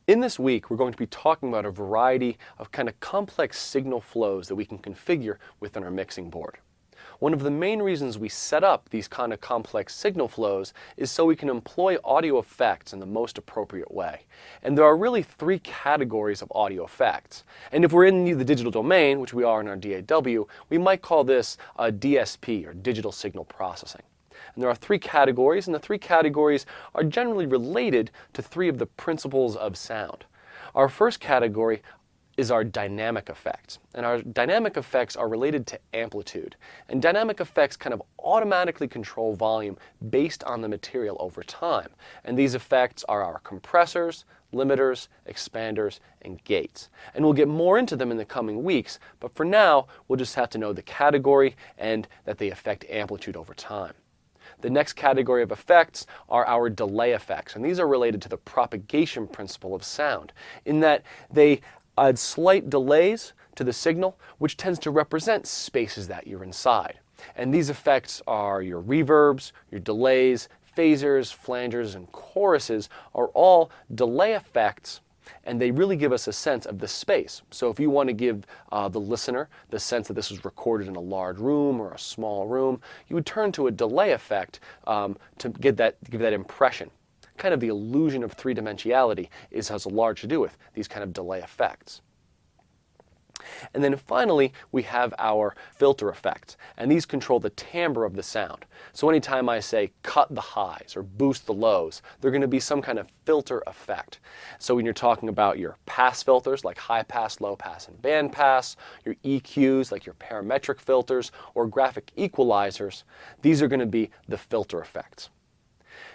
In this week, we're going to be talking about a variety of kind of complex signal flows that we can configure within our mixing board. One of the main reasons we set up these kind of complex signal flows is so we can employ audio effects in the most appropriate way. And there are really three categories of audio effects. And if we're in the digital domain, which we are in our DAW, we might call this a DSP, or digital signal processing. And there are three categories, and the three categories are generally related to three of the principles of sound. Our first category is our dynamic effects. And our dynamic effects are related to amplitude. And dynamic effects kind of automatically control volume based on the material over time. And these effects are our compressors, limiters, expanders, and gates. And we'll get more into them in the coming weeks, but for now, we'll just have to know the category and that they affect amplitude over time. The next category of effects are our delay effects, and these are related to the propagation principle of sound, in that they add slight delays to the signal, which tends to represent spaces that you're inside. And these effects are your reverbs, your delays, phasers, flangers, and choruses are all delay effects, and they really give us a sense of the space. So if you want to give the listener the sense that this was recorded in a large room or a small room, you would turn to a delay effect to give that impression. Kind of the illusion of three-dimensionality has a lot to do with these kind of delay effects. And then finally, we have our filter effects, and these control the timbre of the sound. So anytime I say cut the highs or boost the lows, they're going to be some kind of filter effect. So when you're talking about your pass filters like high pass, low pass, and band pass, your EQs like your parametric filters or graphic equalizers, these are going to be the filter effects.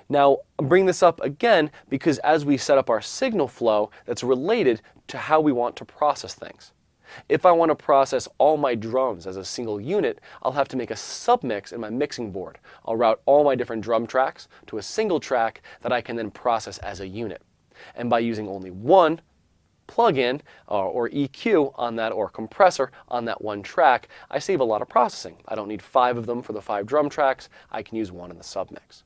Now, I'm bringing this up again because as we set up our signal flow, that's related to how we want to process things. If I want to process all my drums as a single unit, I'll have to make a submix in my mixing board. I'll route all my different drum tracks to a single track that I can then process as a unit. And by using only one plug-in or EQ on that, or compressor on that one track, I save a lot of processing. I don't need 5 of them for the 5 drum tracks. I can use one in the submix.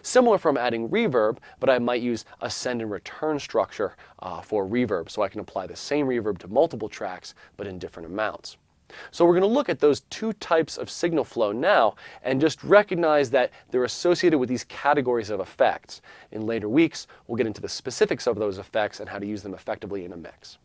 Similar from adding reverb, but I might use a send and return structure for reverb, so I can apply the same reverb to multiple tracks, but in different amounts. So we're going to look at those two types of signal flow now, and just recognize that they're associated with these categories of effects. In later weeks, we'll get into the specifics of those effects and how to use them effectively in a mix.